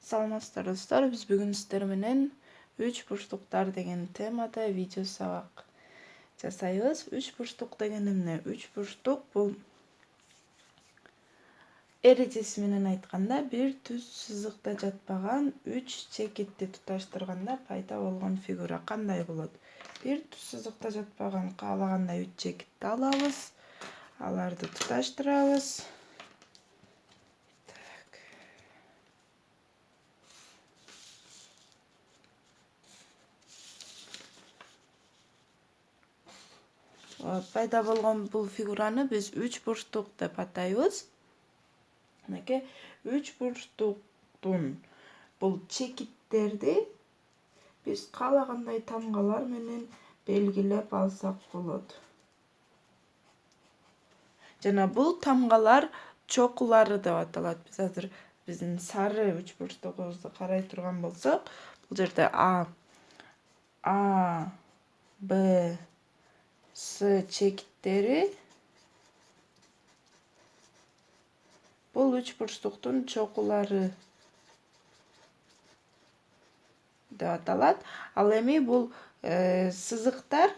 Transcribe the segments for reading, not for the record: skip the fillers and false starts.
Саламатсыздар достор, биз бүгүн сиздер менен үч бурчтуктар деген темада видео сабак жасайбыз. Үч бурчтук деген эмне? Үч бурчтук бул эрежеси менен айтканда бир түз сызыкта жатпаган үч чекитти туташтырганда пайда болгон фигура кандай болот? Бир түз сызыкта жатпаган каалагандай үч чекитти алабыз, аларды туташтырабыз. Пайда болгон бул фигураны биз үч бурчтук деп атайбыз. Мынакей үч бурчтуктун бул чекиттерди биз каалагандай тамгалар менен белгилеп алсак болот. Жана бул тамгалар чокулары деп аталат. Биз азыр биздин сары үч бурчтугубузду карай турган болсок, бул жерде А, Б, С чекиттери бул үч бурчтуктун чокулары деп аталат. Ал эми бул сызыктар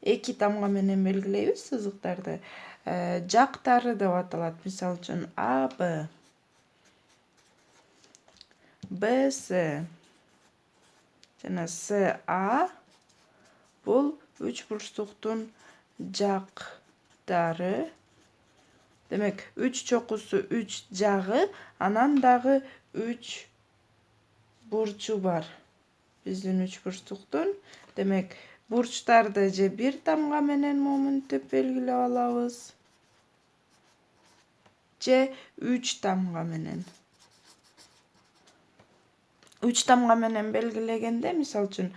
эки тамга менен белгилейбиз сызыктарды. Жактары деп аталат. Мисалы үчүн А, Б, Б, С жана С, А бул үч бурчтуктун жактары. Демек, үч чокусу үч жагы, анан дагы үч бурчу бар. Биздин үч бурчтуктун. Демек, бурчтарды же бир тамга менен момунттеп белгилеп алабыз, же үч тамга менен. Үч тамга менен белгилегенде, мисалы үчүн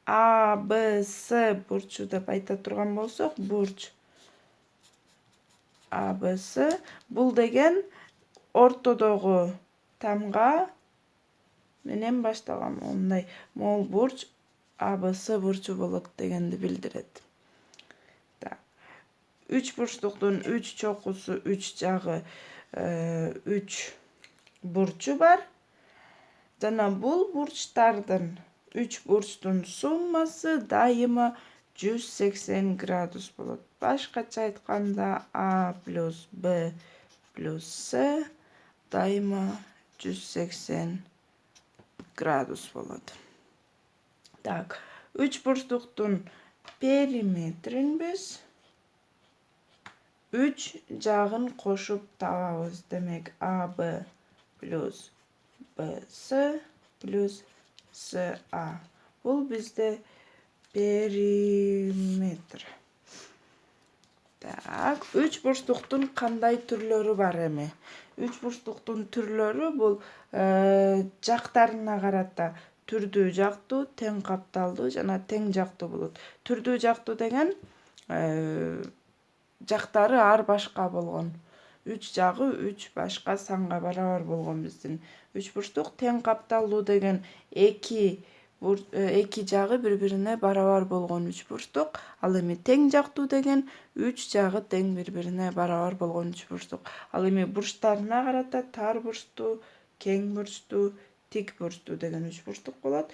А, Б, С бурчу деп айта турган болсок, бурч А, Б, С бул деген ортодогу тамга менен башталган мындай могул бурч А, Б, С бурчу болот дегенди билдирет. Үч бурчтуктун үч чокусу үч жагы үч бурчу бар. Жана бул бурчтардын үч бурчтун суммасы дайыма 180 градус болот. Башкача айтканда А плюс Б плюс С дайыма 180 градус болот. Үч бурчтуктун периметрин биз үч жагын кошуп табабыз. Демек, А, Б плюс Б, С плюс С, А. Бул бизде периметр. Үч бурчтуктун кандай түрлөрү бар эми? Үч бурчтуктун түрлөрү бул жактарына карата түрдүү жактуу, тең капталдуу жана тең жактуу болот. Түрдүү жактуу деген жактары ар башка болгон. Үч жагы үч башка санга барабар болгон биздин үч бурчтук. Тең капталдуу деген эки жагы бири-бирине барабар болгон үч бурчтук. Ал эми тең жактуу деген үч жагы тең бири-бирине барабар болгон үч бурчтук. Ал эми бурчтарына карата тар бурчтуу, кең бурчтуу, тик бурчтуу деген үч бурчтук болот.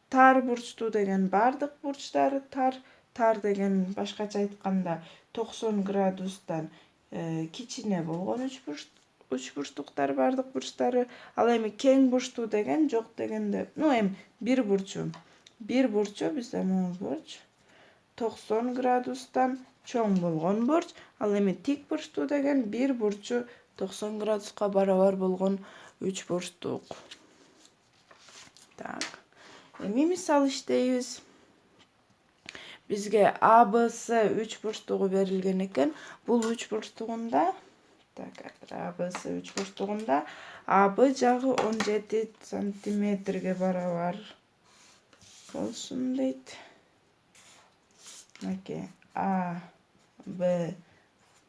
Тар бурчтуу деген бардык бурчтары тар. Тар деген башкача айтканда 90 градустан кичине болгон үч бурчтуктар бардык бурчтары. Ал эми кең бурчтуу деген жок дегенде, эми бир бурчу бизде могул бурч 90 градустан чоң болгон бурч. Ал эми тик бурчтуу деген бир бурчу 90 градуска барабар болгон үч бурчтук. Эми мисал иштейбиз. Бизге А, Б, С үч бурчтугу берилген экен. Бул үч бурчтугунда А, Б, С үч бурчтугунда А, Б жагы 17 сантиметрге барабар болсун дейт. Мынакей А, Б,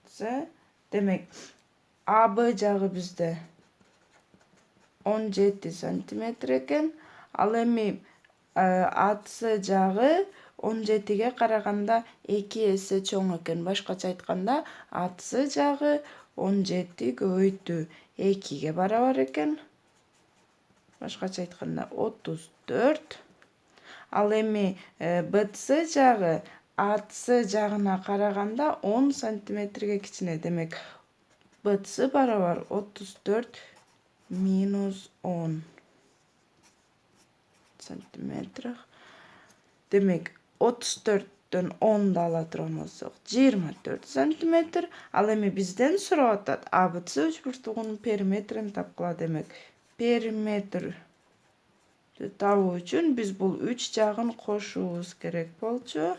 С. Демек, А, Б жагы бизде 17 сантиметр экен. Ал эми А, С жагы 17ге караганда 2 эсе чоң экен. Башкача айтканда, А, С жагы 17 көбөйтүү 2ге барабар экен. башкача айтканда 34. Ал эми БЦ жагы АЦ жагына караганда 10 сантиметрге кичине. Демек, БЦ барабар 34 минус 10 сантиметр. Демек, 34-төн 10-ду ала турган болсок, 24 сантиметр. Ал эми бизден сурап атат АБЦ учбурчтугунун периметрин тапкыла. Демек, периметрди табуу үчүн биз бул 3 жагын кошуубуз керек болчу.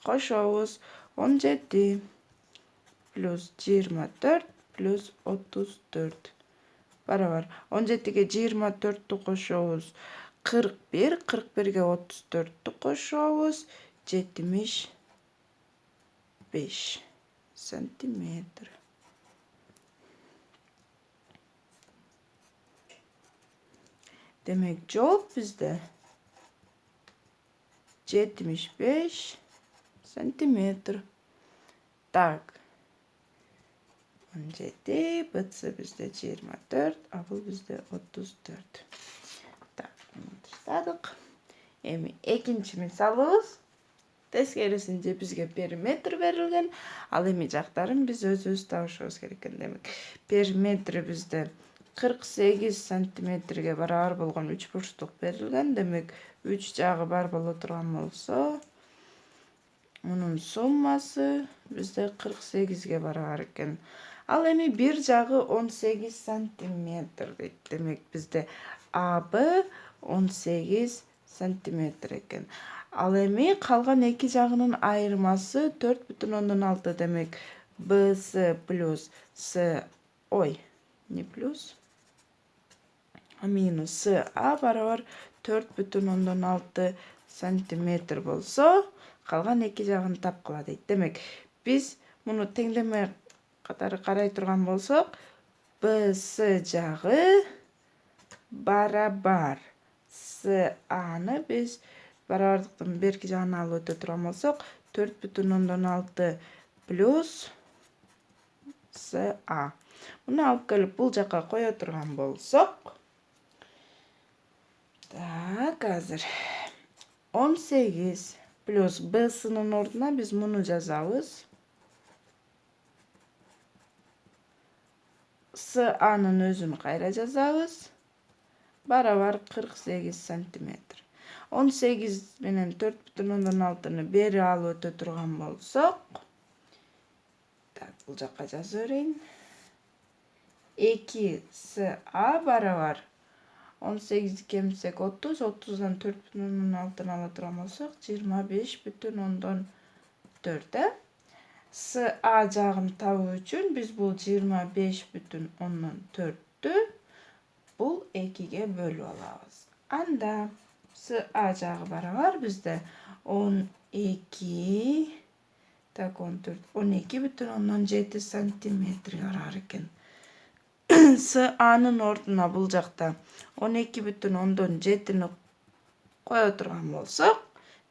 Кошобуз. 17 плюс 24 плюс 34 барабар. 17ге 24-тү кошобуз. 41, 41ге 34-тү кошобуз. 75 сантиметр. Демек, жооп бизде 75 сантиметр. Так. 17, БЦ бизде 24, а бул бизде 34. Так, таштадык. Эми экинчи мисалыбыз. Тескерисинче бизге периметр берилген. Ал эми жактарын биз өзүбүз табышыбыз керек экен. Демек, периметри бизде 48 сантиметрге барабар болгон 3 бурчтук берилген. Демек, 3 жагы бар боло турган болсо, мунун суммасы бизде 48ге барабар экен. Ал эми бир жагы 18 сантиметр дейт. Демек, бизде АБ 18 сантиметр экен. Ал эми калган эки жагынын айырмасы 4,6. Демек, БС плюс С, не плюс, а минус СА барабар 4,6 сантиметр болсо, калган эки жагын тапкыла дейт. Демек, биз муну теңдеме катары карай турган болсок, БС жагы барабар САны биз барабардыктын берки жагына алып өтө турган болсок, 4,6 плюс СА. Муну алып келип бул жака кое турган болсок, так, азыр 18 плюс БСнын ордуна биз муну жазабыз. САнын өзүн кайра жазабыз. Барабар 48 сантиметр. 18 менен 4,6-ны бери алып өтө турган болсок, так, бул жакка жаза берейин. 2 СА барабар 18 кемсек 30, 30дан 4,6-ны ала турган болсок, 25,4. СА жагын табуу үчүн биз бул 25,4-тү бул 2ге бөлүп алабыз. Анда СА жагы барабар бизде 12, так, 14, 12,7 сантиметрге барабар экен. САнын ордуна бул жакта 12,7-ні кое турган болсок,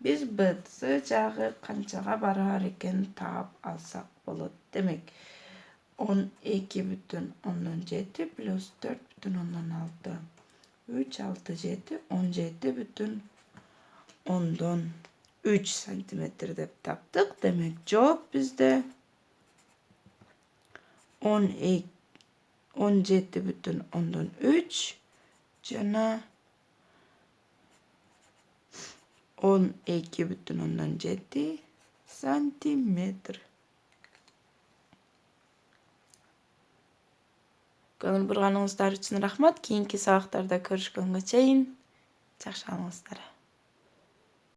биз БЦ жагы канчага барабар экенин таап алсак болот. Демек, 12,7 плюс 4,6. 3, 6, 7, 17,3 сантиметр деп таптык. Демек, жооп бизде 17,3 жана 12,7 сантиметр. Көңүл бурганыңыздар үчүн рахмат. Кийинки сабактарда көрүшкөнгө чейин жакшы болуңуздар.